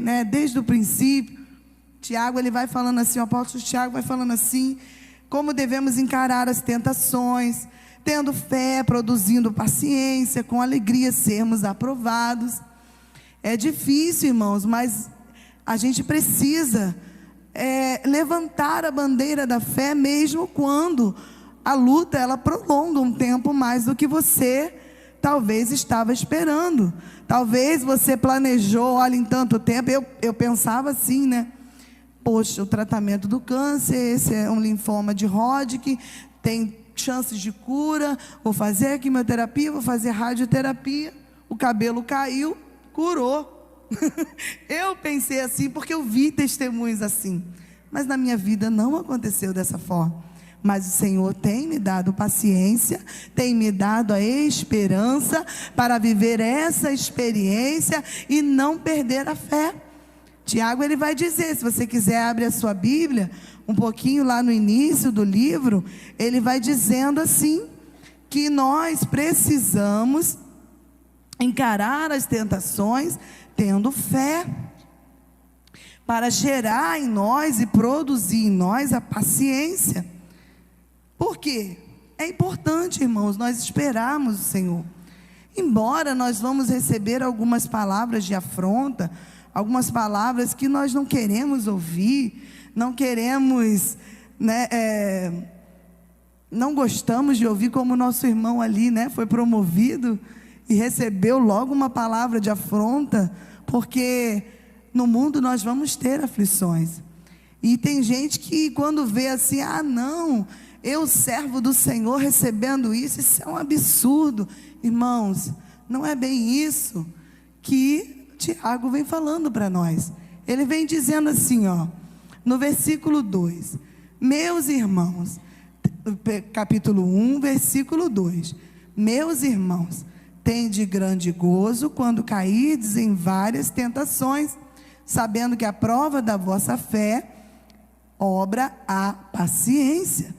né, desde o princípio, Tiago ele vai falando assim, o apóstolo Tiago vai falando assim, como devemos encarar as tentações, tendo fé, produzindo paciência, com alegria sermos aprovados. É difícil, irmãos, mas a gente precisa levantar a bandeira da fé, mesmo quando a luta ela prolonga um tempo mais do que você talvez estava esperando. Talvez você planejou, olha, em tanto tempo, eu pensava assim, né? Poxa, o tratamento do câncer, esse é um linfoma de Hodgkin, tem chances de cura, vou fazer quimioterapia, vou fazer radioterapia, o cabelo caiu, curou. Eu pensei assim porque eu vi testemunhos assim, mas na minha vida não aconteceu dessa forma. Mas o Senhor tem me dado paciência, tem me dado a esperança para viver essa experiência e não perder a fé. Tiago ele vai dizer, se você quiser abre a sua Bíblia, um pouquinho lá no início do livro, ele vai dizendo assim, que nós precisamos encarar as tentações tendo fé, para gerar em nós e produzir em nós a paciência. Por quê? É importante, irmãos, nós esperarmos o Senhor. Embora nós vamos receber algumas palavras de afronta, algumas palavras que nós não queremos ouvir, não queremos, né, não gostamos de ouvir, como o nosso irmão ali, né, foi promovido e recebeu logo uma palavra de afronta, porque no mundo nós vamos ter aflições. E tem gente que quando vê assim, não, eu servo do Senhor recebendo isso é um absurdo. Irmãos, não é bem isso que Tiago vem falando para nós. Ele vem dizendo assim, no versículo 2, meus irmãos, capítulo 1, versículo 2, meus irmãos, tende grande gozo quando cairdes em várias tentações, sabendo que a prova da vossa fé obra a paciência.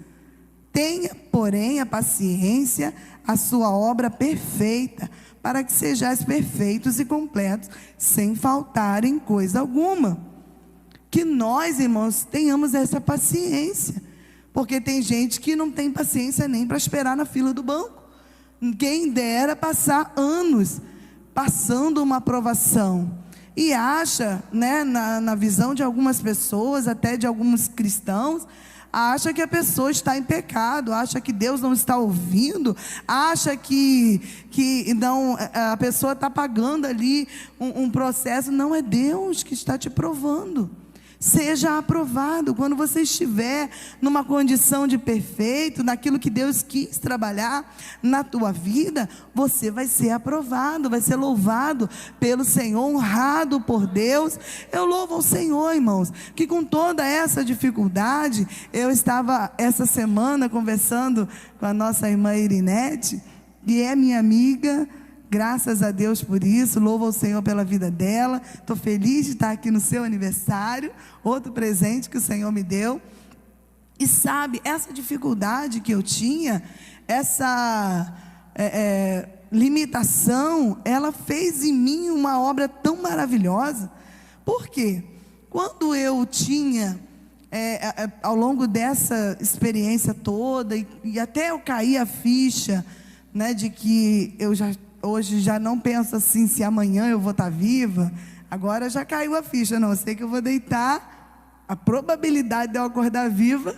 Tenha, porém, a paciência, a sua obra perfeita, para que sejais perfeitos e completos, sem faltar em coisa alguma. Que nós, irmãos, tenhamos essa paciência, porque tem gente que não tem paciência nem para esperar na fila do banco. Quem dera passar anos passando uma aprovação, e acha, né, na visão de algumas pessoas, até de alguns cristãos, acha que a pessoa está em pecado, acha que Deus não está ouvindo, acha que não, a pessoa está pagando ali um processo. Não é Deus que está te provando. Seja aprovado. Quando você estiver numa condição de perfeito, naquilo que Deus quis trabalhar na tua vida, você vai ser aprovado, vai ser louvado pelo Senhor, honrado por Deus. Eu louvo ao Senhor, irmãos, que com toda essa dificuldade, eu estava essa semana conversando com a nossa irmã Irinete, e é minha amiga. Graças a Deus por isso, louvo ao Senhor pela vida dela. Estou feliz de estar aqui no seu aniversário, outro presente que o Senhor me deu. E sabe, essa dificuldade que eu tinha, essa limitação, ela fez em mim uma obra tão maravilhosa. Por quê? Quando eu tinha, ao longo dessa experiência toda, e até eu cair a ficha, né, de que eu hoje já não penso assim, se amanhã eu vou estar viva. Agora já caiu a ficha, não, eu sei que eu vou deitar, a probabilidade de eu acordar viva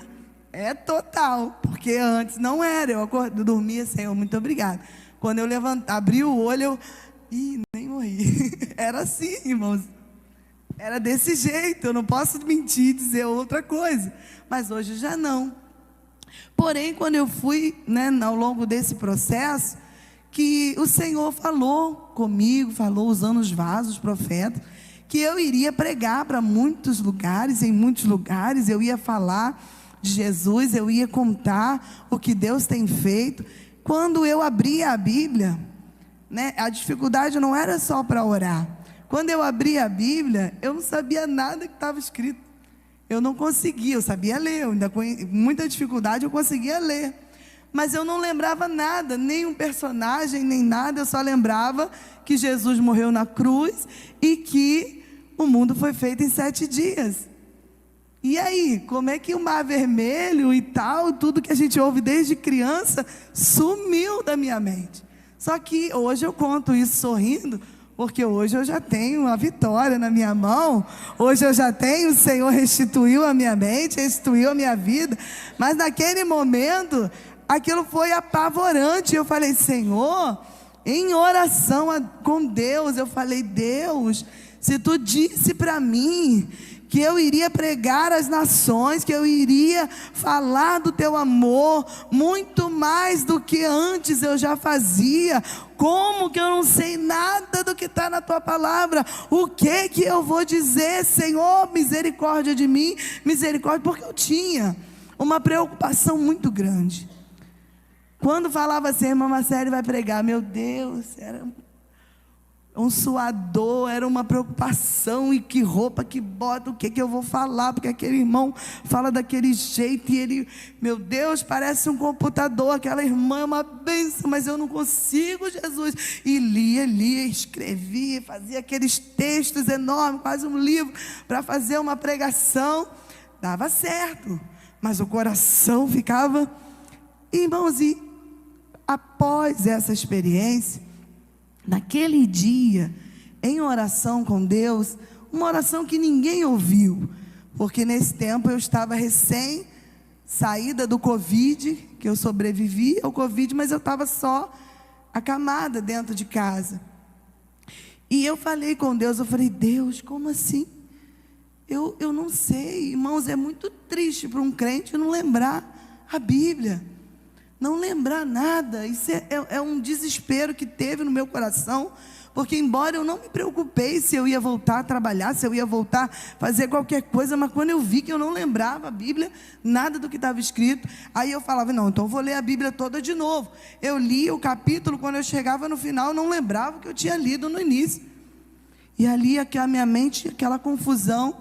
é total, porque antes não era, eu dormia, Senhor, muito obrigado. Quando eu abri o olho, nem morri. Era assim, irmãos, era desse jeito, eu não posso mentir e dizer outra coisa, mas hoje já não. Porém, quando eu fui, né, ao longo desse processo, que o Senhor falou comigo, falou usando os vasos, profetas, que eu iria pregar para muitos lugares, em muitos lugares, eu ia falar de Jesus, eu ia contar o que Deus tem feito. Quando eu abria a Bíblia, né, a dificuldade não era só para orar. Quando eu abria a Bíblia, eu não sabia nada que estava escrito. Eu não conseguia, eu sabia ler, ainda com muita dificuldade eu conseguia ler. Mas eu não lembrava nada, nem um personagem, nem nada. Eu só lembrava que Jesus morreu na cruz e que o mundo foi feito em 7 dias. E aí, como é que o Mar Vermelho e tal, tudo que a gente ouve desde criança, sumiu da minha mente? Só que hoje eu conto isso sorrindo, porque hoje eu já tenho a vitória na minha mão. Hoje eu já tenho, o Senhor restituiu a minha mente, restituiu a minha vida. Mas naquele momento, aquilo foi apavorante. Eu falei, Senhor, em oração com Deus, eu falei, Deus, se tu disse para mim que eu iria pregar às nações, que eu iria falar do teu amor, muito mais do que antes eu já fazia, como que eu não sei nada do que está na tua palavra? O que eu vou dizer, Senhor? Misericórdia de mim, misericórdia, porque eu tinha uma preocupação muito grande. Quando falava assim, a irmã Marcele vai pregar, meu Deus, era um suador, era uma preocupação, e que roupa que bota, o que eu vou falar, porque aquele irmão fala daquele jeito, e ele, meu Deus, parece um computador, aquela irmã é uma bênção, mas eu não consigo, Jesus, e lia, escrevia, fazia aqueles textos enormes, quase um livro, para fazer uma pregação, dava certo, mas o coração ficava, irmãos, e após essa experiência, naquele dia, em oração com Deus, uma oração que ninguém ouviu, porque nesse tempo eu estava recém saída do Covid, que eu sobrevivi ao Covid, mas eu estava só acamada dentro de casa. E eu falei com Deus, eu falei, Deus, como assim? Eu não sei, irmãos, é muito triste para um crente não lembrar a Bíblia. Não lembrar nada, isso é um desespero que teve no meu coração, porque embora eu não me preocupei se eu ia voltar a trabalhar, se eu ia voltar a fazer qualquer coisa, mas quando eu vi que eu não lembrava a Bíblia, nada do que estava escrito, aí eu falava, não, então eu vou ler a Bíblia toda de novo. Eu lia o capítulo, quando eu chegava no final, eu não lembrava o que eu tinha lido no início, e ali a minha mente, aquela confusão,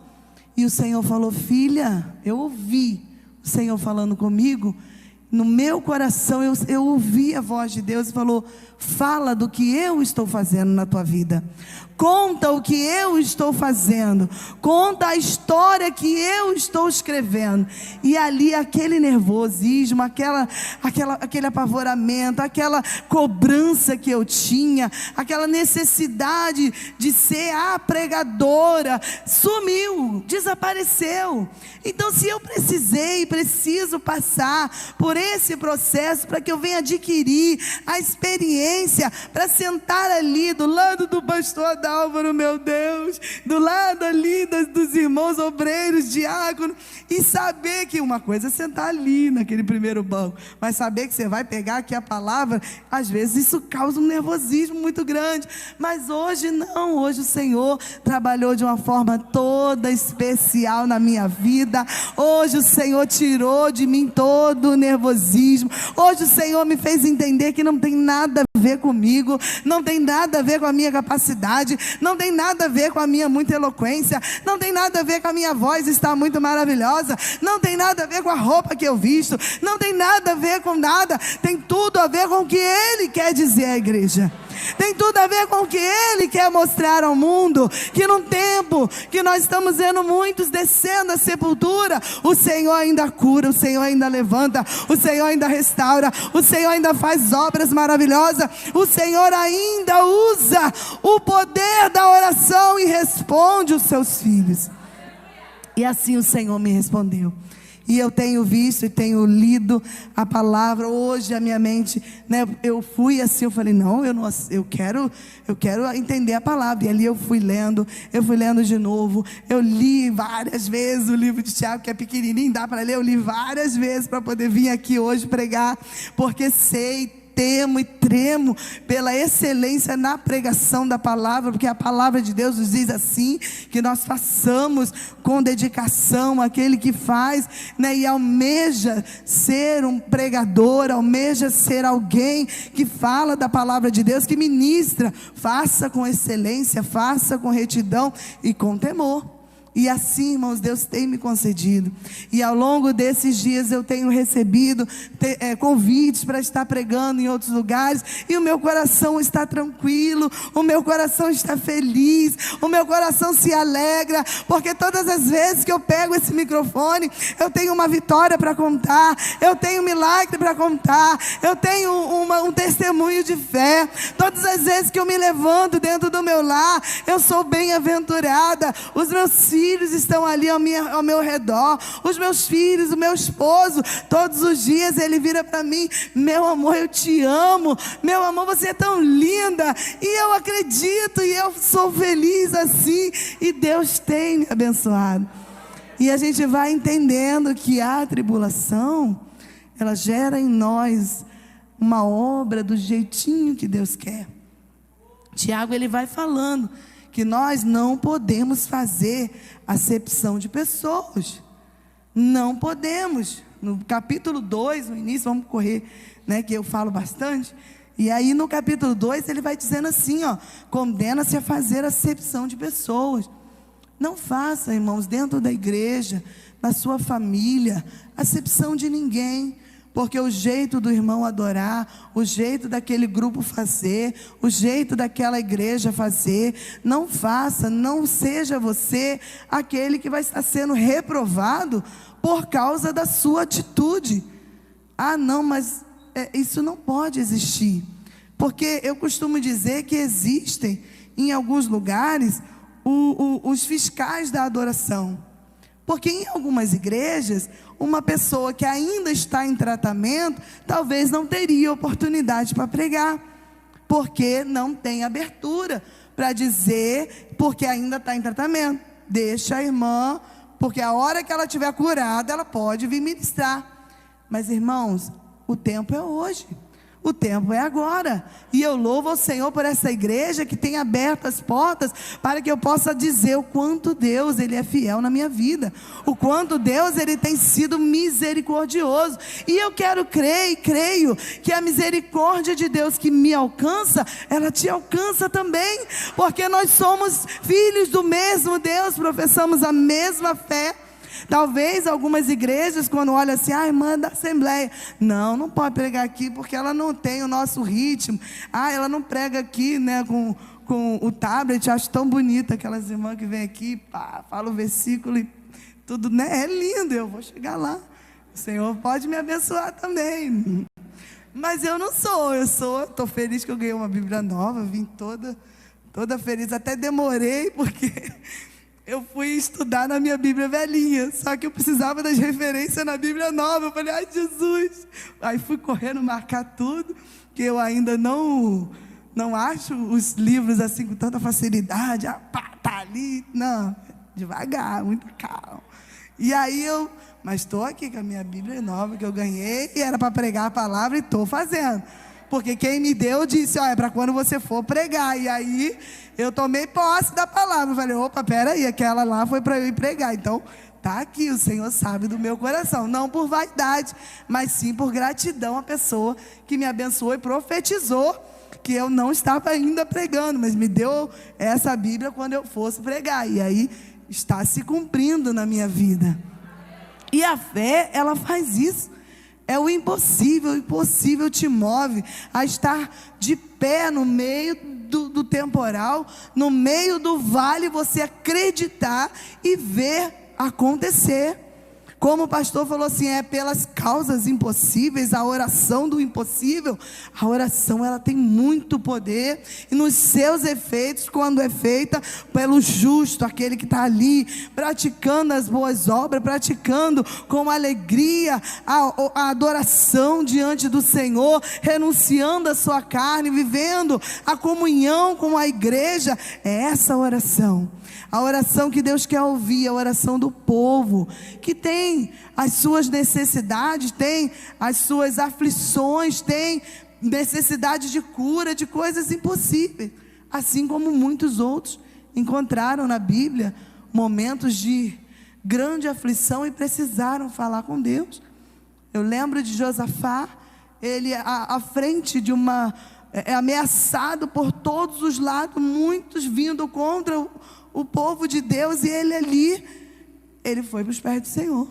e o Senhor falou, filha, eu ouvi o Senhor falando comigo, no meu coração eu ouvi a voz de Deus e falou, fala do que eu estou fazendo na tua vida, conta o que eu estou fazendo, conta a história que eu estou escrevendo. E ali aquele nervosismo, aquele apavoramento, aquela cobrança que eu tinha, aquela necessidade de ser a pregadora, sumiu, desapareceu. Então, se eu preciso passar por esse processo para que eu venha adquirir a experiência, para sentar ali do lado do pastor Adálvaro, meu Deus, do lado ali dos irmãos obreiros, diáconos, e saber que uma coisa é sentar ali naquele primeiro banco, mas saber que você vai pegar aqui a palavra, às vezes isso causa um nervosismo muito grande, mas hoje não, hoje o Senhor trabalhou de uma forma toda especial na minha vida. Hoje o Senhor tirou de mim todo o nervosismo. Hoje o Senhor me fez entender que não tem nada a ver comigo, não tem nada a ver com a minha capacidade, não tem nada a ver com a minha muita eloquência, não tem nada a ver com a minha voz estar muito maravilhosa, não tem nada a ver com a roupa que eu visto, não tem nada a ver com nada, tem tudo a ver com o que Ele quer dizer à igreja. Tem tudo a ver com o que Ele quer mostrar ao mundo, que num tempo que nós estamos vendo muitos descendo a sepultura, o Senhor ainda cura, o Senhor ainda levanta, o Senhor ainda restaura, o Senhor ainda faz obras maravilhosas, o Senhor ainda usa o poder da oração e responde os seus filhos. E assim o Senhor me respondeu. E eu tenho visto e tenho lido a palavra. Hoje a minha mente, né, eu fui assim, eu falei, não, eu quero entender a palavra. E ali eu fui lendo de novo. Eu li várias vezes o livro de Tiago, que é pequenininho, dá para ler. Eu li várias vezes para poder vir aqui hoje pregar, porque temo e tremo pela excelência na pregação da palavra, porque a palavra de Deus nos diz assim, que nós façamos com dedicação, aquele que faz, né, e almeja ser um pregador, almeja ser alguém que fala da palavra de Deus, que ministra, faça com excelência, faça com retidão e com temor. E assim, irmãos, Deus tem me concedido. E ao longo desses dias eu tenho recebido convites para estar pregando em outros lugares. E o meu coração está tranquilo, o meu coração está feliz, o meu coração se alegra, porque todas as vezes que eu pego esse microfone, eu tenho uma vitória para contar, eu tenho um milagre para contar, eu tenho um testemunho de fé. Todas as vezes que eu me levanto dentro do meu lar, eu sou bem-aventurada. Os meus filhos estão ali ao meu redor, os meus filhos, o meu esposo, todos os dias ele vira para mim: meu amor, eu te amo, meu amor, você é tão linda. E eu acredito, e eu sou feliz assim, e Deus tem me abençoado. E a gente vai entendendo que a tribulação, ela gera em nós uma obra do jeitinho que Deus quer. Tiago, ele vai falando que nós não podemos fazer acepção de pessoas. Não podemos. No capítulo 2, no início, vamos correr, né, que eu falo bastante. E aí no capítulo 2 ele vai dizendo assim, ó: condena-se a fazer acepção de pessoas. Não faça, irmãos, dentro da igreja, na sua família, acepção de ninguém. Porque o jeito do irmão adorar, o jeito daquele grupo fazer, o jeito daquela igreja fazer, não faça, não seja você aquele que vai estar sendo reprovado por causa da sua atitude. Ah, não, mas isso não pode existir. Porque eu costumo dizer que existem em alguns lugares os fiscais da adoração. Porque em algumas igrejas, uma pessoa que ainda está em tratamento, talvez não teria oportunidade para pregar, porque não tem abertura para dizer, porque ainda está em tratamento. Deixa a irmã, porque a hora que ela estiver curada, ela pode vir ministrar. Mas irmãos, o tempo é hoje. O tempo é agora, e eu louvo ao Senhor por essa igreja que tem aberto as portas para que eu possa dizer o quanto Deus ele é fiel na minha vida, o quanto Deus ele tem sido misericordioso. E eu quero crer e creio que a misericórdia de Deus que me alcança, ela te alcança também, porque nós somos filhos do mesmo Deus, professamos a mesma fé. Talvez algumas igrejas, quando olham assim: ah, irmã da Assembleia, não pode pregar aqui porque ela não tem o nosso ritmo. Ah, ela não prega aqui, né, com o tablet. Acho tão bonita aquelas irmãs que vêm aqui, pá, fala o versículo e tudo, né? É lindo, eu vou chegar lá. O Senhor pode me abençoar também. Mas eu não sou, estou feliz que eu ganhei uma Bíblia nova, vim toda feliz, até demorei porque eu fui estudar na minha Bíblia velhinha, só que eu precisava das referências na Bíblia nova. Eu falei: ai, Jesus. Aí fui correndo marcar tudo, que eu ainda não acho os livros assim com tanta facilidade. Ah, pá, tá ali. Não, devagar, muito calma. E aí mas estou aqui com a minha Bíblia nova que eu ganhei, e era para pregar a palavra, e estou fazendo. Porque quem me deu disse: ó, é para quando você for pregar. E aí eu tomei posse da palavra. Eu falei: opa, peraí, aquela lá foi para eu ir pregar. Então está aqui, o Senhor sabe do meu coração. Não por vaidade, mas sim por gratidão à pessoa que me abençoou e profetizou que eu não estava ainda pregando, mas me deu essa Bíblia quando eu fosse pregar. E aí está se cumprindo na minha vida. E a fé, ela faz isso. É o impossível te move a estar de pé no meio do temporal, no meio do vale, você acreditar e ver acontecer. Como o pastor falou assim, pelas causas impossíveis, a oração do impossível. A oração, ela tem muito poder, e nos seus efeitos, quando é feita pelo justo, aquele que está ali, praticando as boas obras, praticando com alegria a adoração diante do Senhor, renunciando à sua carne, vivendo a comunhão com a igreja. É essa oração. A oração que Deus quer ouvir, a oração do povo, que tem as suas necessidades, tem as suas aflições, tem necessidade de cura, de coisas impossíveis. Assim como muitos outros encontraram na Bíblia momentos de grande aflição e precisaram falar com Deus. Eu lembro de Josafá, ele à frente de ameaçado por todos os lados, muitos vindo contra o povo de Deus, e ele ali, ele foi para os pés do Senhor.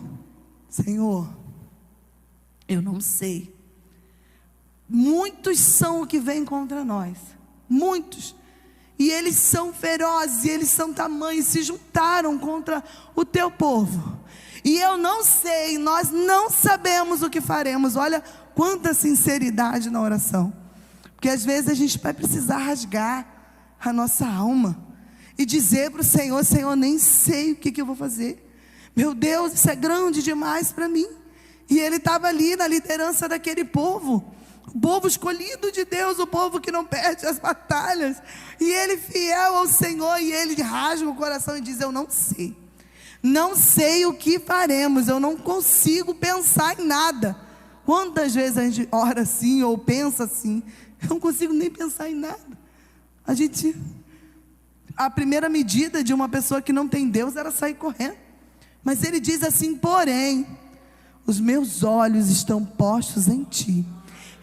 Senhor, eu não sei. Muitos são o que vêm contra nós, muitos, e eles são ferozes, e eles são tamanhos, se juntaram contra o teu povo, e eu não sei, nós não sabemos o que faremos. Olha quanta sinceridade na oração, porque às vezes a gente vai precisar rasgar a nossa alma e dizer para o Senhor: Senhor, nem sei o que eu vou fazer, meu Deus, isso é grande demais para mim. E ele estava ali na liderança daquele povo, o povo escolhido de Deus, o povo que não perde as batalhas, e ele fiel ao Senhor, e ele rasga o coração e diz: eu não sei, não sei o que faremos, eu não consigo pensar em nada. Quantas vezes a gente ora assim, ou pensa assim: eu não consigo nem pensar em nada. A primeira medida de uma pessoa que não tem Deus era sair correndo, mas ele diz assim: porém, os meus olhos estão postos em ti.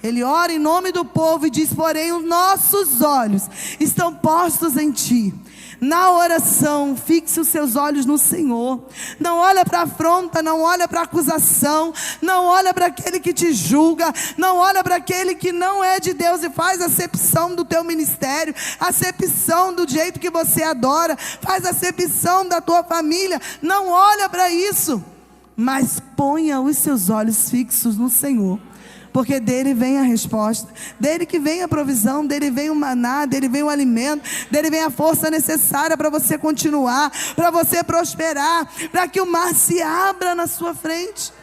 Ele ora em nome do povo e diz: porém, os nossos olhos estão postos em ti. Na oração, fixe os seus olhos no Senhor. Não olha para a afronta, não olha para a acusação, não olha para aquele que te julga, não olha para aquele que não é de Deus e faz acepção do teu ministério, acepção do jeito que você adora, faz acepção da tua família. Não olha para isso, mas ponha os seus olhos fixos no Senhor, porque dele vem a resposta, dele que vem a provisão, dele vem o maná, dele vem o alimento, dele vem a força necessária para você continuar, para você prosperar, para que o mar se abra na sua frente.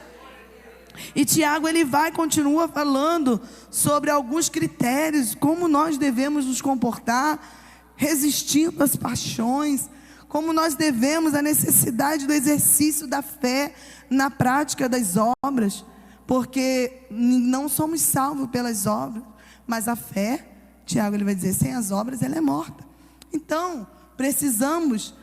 E Tiago, ele continua falando sobre alguns critérios, como nós devemos nos comportar, resistindo às paixões, como nós devemos, a necessidade do exercício da fé na prática das obras, porque não somos salvos pelas obras, mas a fé, Tiago, ele vai dizer, sem as obras ela é morta. Então, precisamos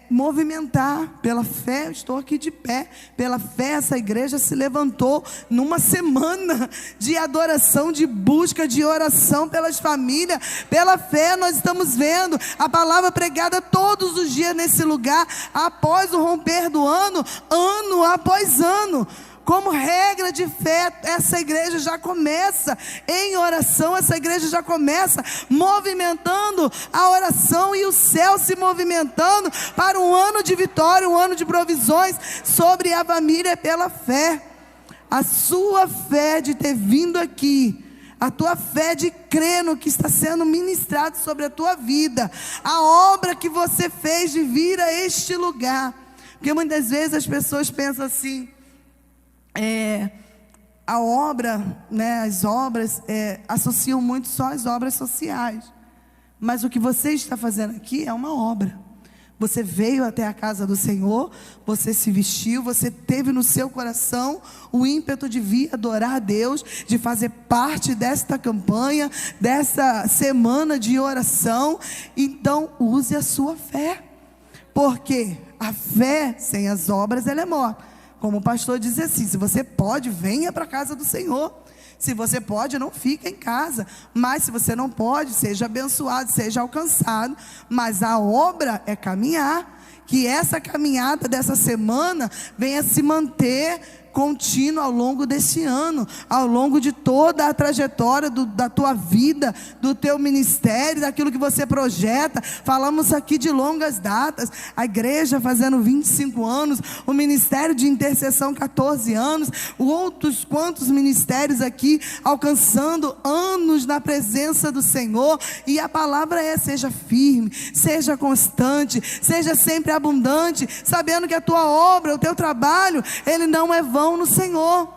movimentar pela fé. Eu estou aqui de pé, pela fé essa igreja se levantou numa semana de adoração, de busca, de oração pelas famílias. Pela fé nós estamos vendo a palavra pregada todos os dias nesse lugar, após o romper do ano, ano após ano. Como regra de fé, essa igreja já começa em oração, essa igreja já começa movimentando a oração e o céu se movimentando para um ano de vitória, um ano de provisões sobre a família pela fé. A sua fé de ter vindo aqui, a tua fé de crer no que está sendo ministrado sobre a tua vida, a obra que você fez de vir a este lugar, porque muitas vezes as pessoas pensam assim, a obra, as obras associam muito só as obras sociais, mas o que você está fazendo aqui é uma obra. Você veio até a casa do Senhor, você se vestiu, você teve no seu coração o ímpeto de vir adorar a Deus, de fazer parte desta campanha, dessa semana de oração. Então use a sua fé, porque a fé sem as obras ela é morta. Como o pastor diz assim, se você pode, venha para a casa do Senhor. Se você pode, não fica em casa. Mas se você não pode, seja abençoado, seja alcançado. Mas a obra é caminhar. Que essa caminhada dessa semana venha se manter contínua ao longo desse ano, ao longo de toda a trajetória da tua vida, do teu ministério, daquilo que você projeta. Falamos aqui de longas datas, a igreja fazendo 25 anos, o ministério de intercessão 14 anos, outros quantos ministérios aqui alcançando anos na presença do Senhor. E a palavra seja firme, seja constante, seja sempre abundante, sabendo que a tua obra, o teu trabalho, ele não é vão no Senhor.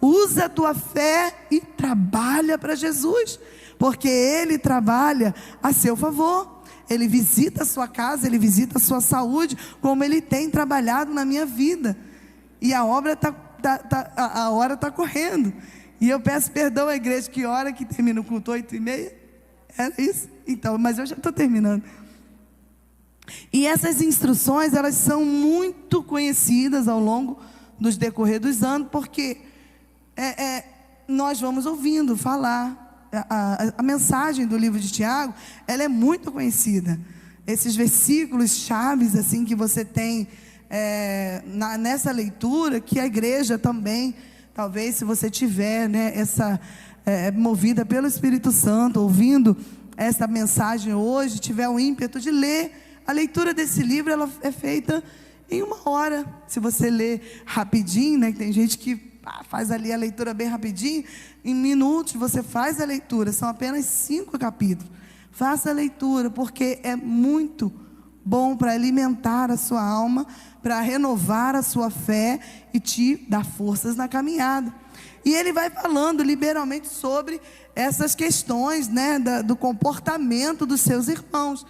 Usa a tua fé e trabalha para Jesus, porque Ele trabalha a seu favor. Ele visita a sua casa, Ele visita a sua saúde, como Ele tem trabalhado na minha vida. E a obra a hora está correndo. E eu peço perdão à igreja, que hora que termina o culto? 8h30? Era isso? Então, mas eu já estou terminando. E essas instruções, elas são muito conhecidas ao longo dos decorrer dos anos, porque nós vamos ouvindo falar, a mensagem do livro de Tiago, ela é muito conhecida, esses versículos chaves assim que você tem nessa leitura, que a igreja também, talvez se você tiver, né, movida pelo Espírito Santo, ouvindo essa mensagem hoje, tiver o ímpeto de ler, a leitura desse livro, ela é feita em 1 hora. Se você ler rapidinho, né, que tem gente que faz ali a leitura bem rapidinho, em minutos você faz a leitura, são apenas 5 capítulos. Faça a leitura, porque é muito bom para alimentar a sua alma, para renovar a sua fé e te dar forças na caminhada. E ele vai falando liberalmente sobre essas questões, né, do comportamento dos seus irmãos,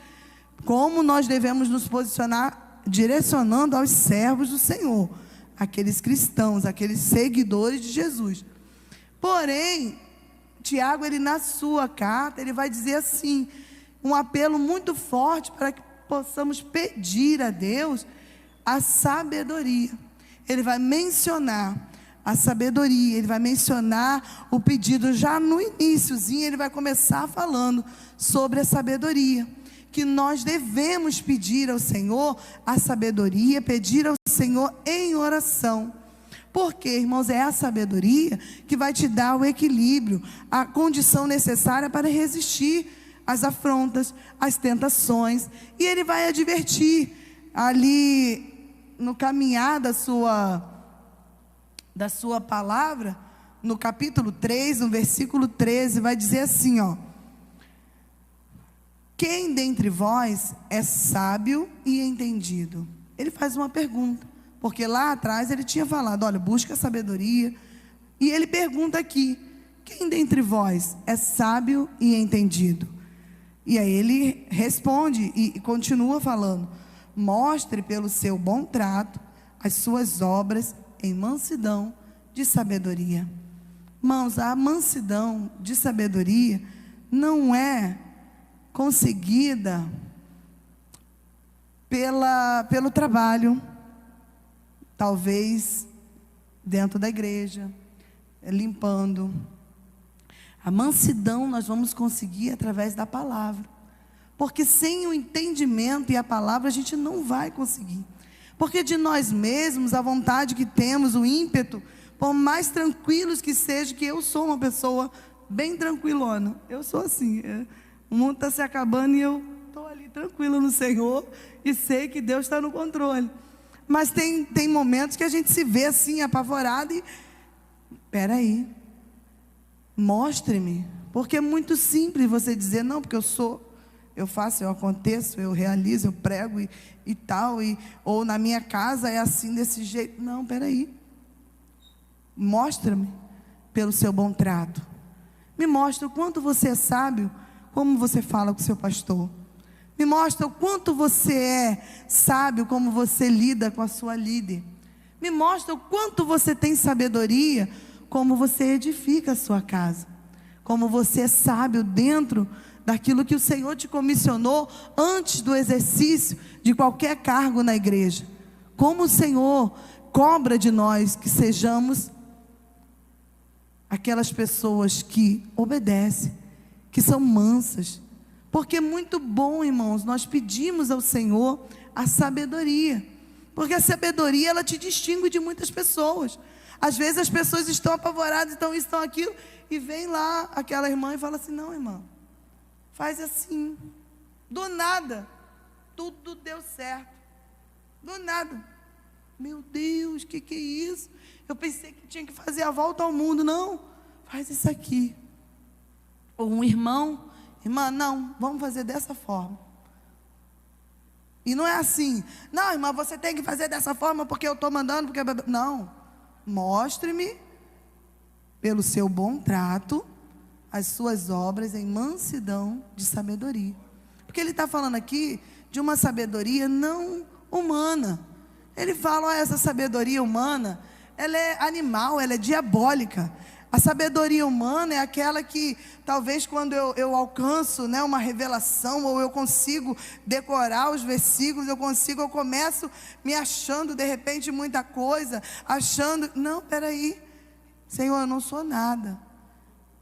como nós devemos nos posicionar, direcionando aos servos do Senhor, aqueles cristãos, aqueles seguidores de Jesus. Porém, Tiago, ele na sua carta, ele vai dizer assim, um apelo muito forte para que possamos pedir a Deus a sabedoria. Ele vai mencionar a sabedoria, ele vai mencionar o pedido, já no iniciozinho, ele vai começar falando sobre a sabedoria, que nós devemos pedir ao Senhor a sabedoria, pedir ao Senhor em oração. Porque, irmãos, é a sabedoria que vai te dar o equilíbrio, a condição necessária para resistir às afrontas, às tentações. E ele vai advertir ali no caminhar da sua palavra, no capítulo 3, no versículo 13, vai dizer assim, ó: quem dentre vós é sábio e entendido? Ele faz uma pergunta, porque lá atrás ele tinha falado, olha, busca a sabedoria, e ele pergunta aqui, quem dentre vós é sábio e entendido? E aí ele responde e continua falando, mostre pelo seu bom trato as suas obras em mansidão de sabedoria. Irmãos, a mansidão de sabedoria não é conseguida pelo trabalho, talvez dentro da igreja, limpando. A mansidão nós vamos conseguir através da palavra, porque sem o entendimento e a palavra a gente não vai conseguir, porque de nós mesmos, a vontade que temos, o ímpeto, por mais tranquilos que seja, que eu sou uma pessoa bem tranquilona, eu sou assim, o mundo está se acabando e eu estou ali tranquila no Senhor, e sei que Deus está no controle, mas tem momentos que a gente se vê assim, apavorado, e, peraí, mostre-me, porque é muito simples você dizer, não, porque eu faço, eu aconteço, eu realizo, eu prego e tal, ou na minha casa é assim, desse jeito. Não, peraí, mostra-me pelo seu bom trato, me mostra o quanto você é sábio, como você fala com o seu pastor, me mostra o quanto você é sábio, como você lida com a sua líder, me mostra o quanto você tem sabedoria, como você edifica a sua casa, como você é sábio dentro daquilo que o Senhor te comissionou antes do exercício de qualquer cargo na igreja, como o Senhor cobra de nós que sejamos aquelas pessoas que obedecem, que são mansas, porque é muito bom, irmãos, nós pedimos ao Senhor a sabedoria, porque a sabedoria, ela te distingue de muitas pessoas. Às vezes as pessoas estão apavoradas, estão isso, estão aquilo, e vem lá aquela irmã e fala assim, não, irmã, faz assim, do nada, tudo deu certo, do nada, meu Deus, que é isso? Eu pensei que tinha que fazer a volta ao mundo, não, faz isso aqui. Ou um irmão, irmã, não, vamos fazer dessa forma. E não é assim, não, irmã, você tem que fazer dessa forma porque eu estou mandando, porque... Não, mostre-me pelo seu bom trato as suas obras em mansidão de sabedoria, porque ele está falando aqui de uma sabedoria não humana. Ele fala, ó, essa sabedoria humana, ela é animal, ela é diabólica. A sabedoria humana é aquela que, talvez quando eu alcanço, né, uma revelação, ou eu consigo decorar os versículos, eu começo me achando, de repente, muita coisa, achando, não, peraí, Senhor, eu não sou nada.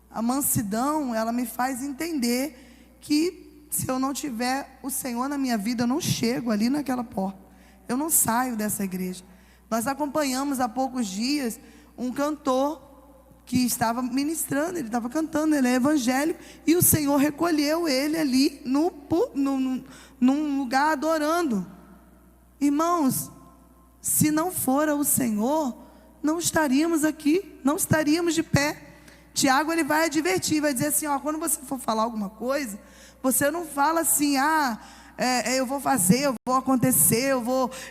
A mansidão, ela me faz entender que se eu não tiver o Senhor na minha vida, eu não chego ali naquela porta, eu não saio dessa igreja. Nós acompanhamos há poucos dias um cantor que estava ministrando, ele estava cantando, ele é evangélico, e o Senhor recolheu ele ali num lugar adorando. Irmãos, se não fora o Senhor, não estaríamos aqui, não estaríamos de pé. Tiago, ele vai advertir, vai dizer assim, ó, quando você for falar alguma coisa, você não fala assim, eu vou fazer, eu vou acontecer,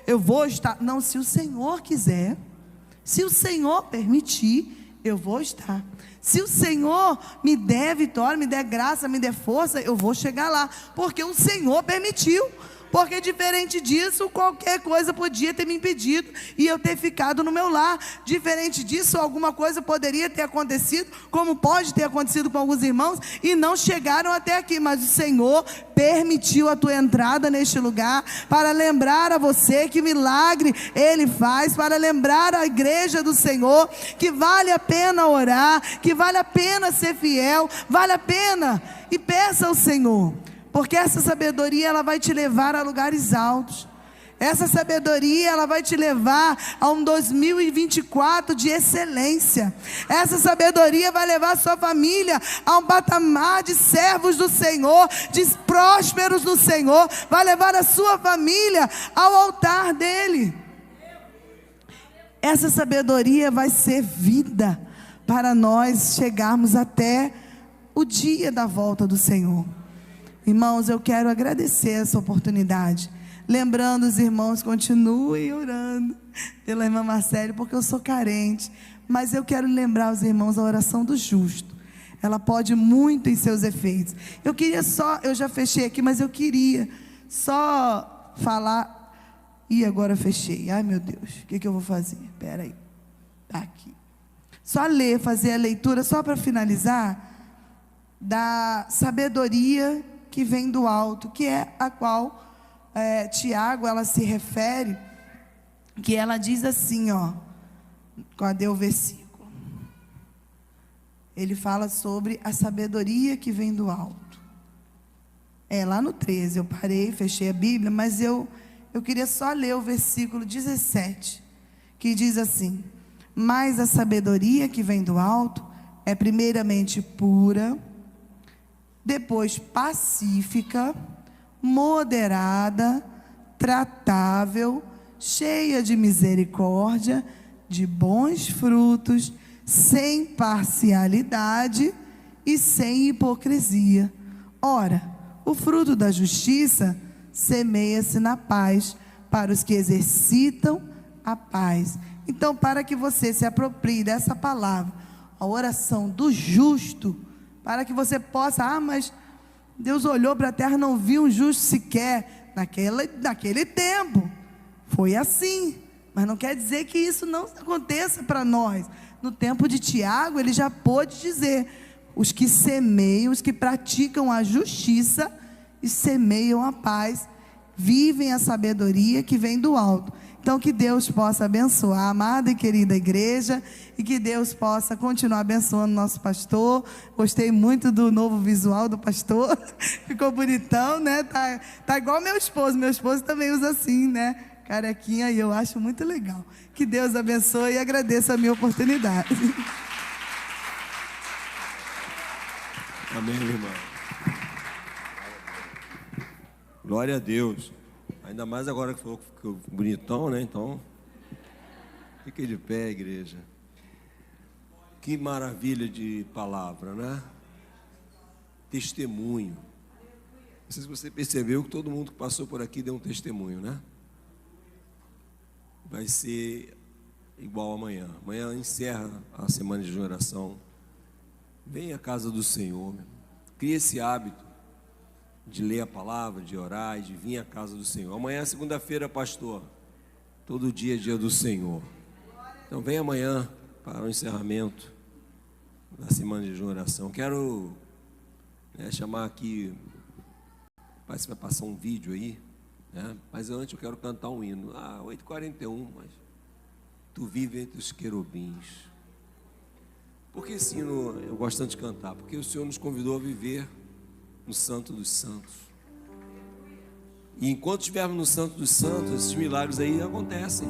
eu vou estar. Não, se o Senhor quiser, se o Senhor permitir, eu vou estar. Se o Senhor me der vitória, me der graça, me der força, eu vou chegar lá, porque o Senhor permitiu. Porque diferente disso, qualquer coisa podia ter me impedido e eu ter ficado no meu lar. Diferente disso, alguma coisa poderia ter acontecido, como pode ter acontecido com alguns irmãos, e não chegaram até aqui. Mas o Senhor permitiu a tua entrada neste lugar, para lembrar a você que milagre Ele faz, para lembrar a igreja do Senhor, que vale a pena orar, que vale a pena ser fiel, vale a pena, e peça ao Senhor. Porque essa sabedoria, ela vai te levar a lugares altos. Essa sabedoria, ela vai te levar a um 2024 de excelência. Essa sabedoria vai levar a sua família a um patamar de servos do Senhor, de prósperos no Senhor. Vai levar a sua família ao altar dele. Essa sabedoria vai ser vida para nós chegarmos até o dia da volta do Senhor. Irmãos, eu quero agradecer essa oportunidade. Lembrando os irmãos, continuem orando pela irmã Marcele, porque eu sou carente. Mas eu quero lembrar os irmãos a oração do justo. Ela pode muito em seus efeitos. Eu já fechei aqui, mas eu queria só falar. E agora fechei. Ai, meu Deus, o que eu vou fazer? Espera aí. Tá aqui. Só fazer a leitura, só para finalizar, da sabedoria que vem do alto, que é a qual Tiago, ela se refere, que ela diz assim, ó, cadê o versículo? Ele fala sobre a sabedoria que vem do alto. Lá no 13, eu parei, fechei a Bíblia, mas eu queria só ler o versículo 17, que diz assim: mas a sabedoria que vem do alto é primeiramente pura, depois pacífica, moderada, tratável, cheia de misericórdia, de bons frutos, sem parcialidade e sem hipocrisia. Ora, o fruto da justiça semeia-se na paz para os que exercitam a paz. Então, para que você se aproprie dessa palavra, a oração do justo, para que você possa, mas Deus olhou para a terra e não viu um justo sequer. Naquele tempo, foi assim. Mas não quer dizer que isso não aconteça para nós. No tempo de Tiago, ele já pôde dizer: os que semeiam, os que praticam a justiça e semeiam a paz, vivem a sabedoria que vem do alto. Então, que Deus possa abençoar a amada e querida igreja, e que Deus possa continuar abençoando nosso pastor. Gostei muito do novo visual do pastor, ficou bonitão, né? Tá igual meu esposo também usa assim, né? Carequinha, e eu acho muito legal. Que Deus abençoe e agradeço a minha oportunidade. Amém, irmão. Glória a Deus. Ainda mais agora que ficou bonitão, né? Então, fique de pé, igreja. Que maravilha de palavra, né? Testemunho. Não sei se você percebeu que todo mundo que passou por aqui deu um testemunho, né? Vai ser igual amanhã. Amanhã encerra a semana de oração. Venha à casa do Senhor. Crie esse hábito de ler a palavra, de orar e de vir à casa do Senhor. Amanhã é segunda-feira, pastor. Todo dia é dia do Senhor. Então vem amanhã para o encerramento da semana de oração. Quero chamar aqui, parece que vai passar um vídeo aí, né? Mas antes eu quero cantar um hino. 8h41, mas tu vive entre os querubins. Por que esse hino eu gosto tanto de cantar? Porque o Senhor nos convidou a viver no Santo dos Santos. E enquanto estivermos no Santo dos Santos, esses milagres aí acontecem.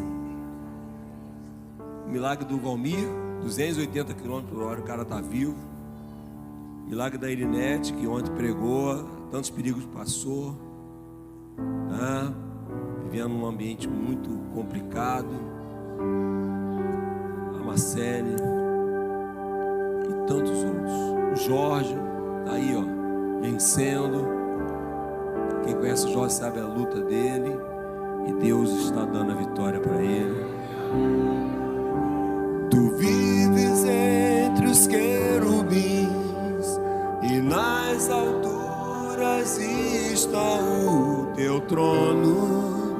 O milagre do Valmir, 280 km por hora, o cara está vivo. O milagre da Irinete, que ontem pregou, tantos perigos passou, né? Vivendo num ambiente muito complicado. A Marcele e tantos outros. O Jorge está aí, ó, vencendo. Quem conhece o Jorge sabe a luta dele, e Deus está dando a vitória para ele. Tu vives entre os querubins, e nas alturas está o teu trono.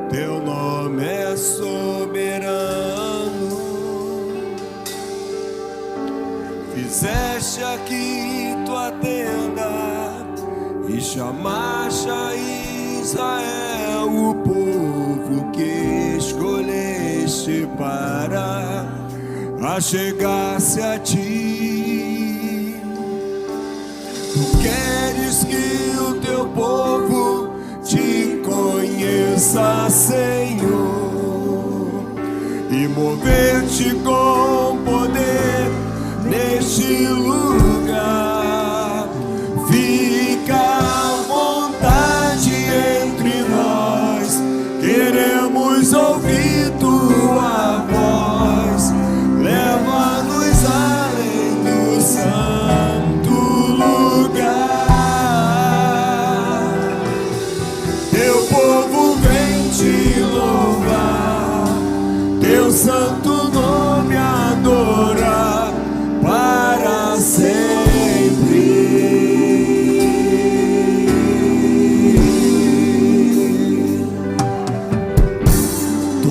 Teu nome é soberano. Fizeste aqui tua tenda e chamaste a Israel, o povo que escolheste para achegar-se a ti. Tu queres que o teu povo te conheça, Senhor, e mover-te com poder neste lugar. Fica à vontade entre nós, queremos ouvir tua voz. Leva-nos além do santo lugar. Teu povo vem te louvar, teu santo nome adorar para sempre. Tu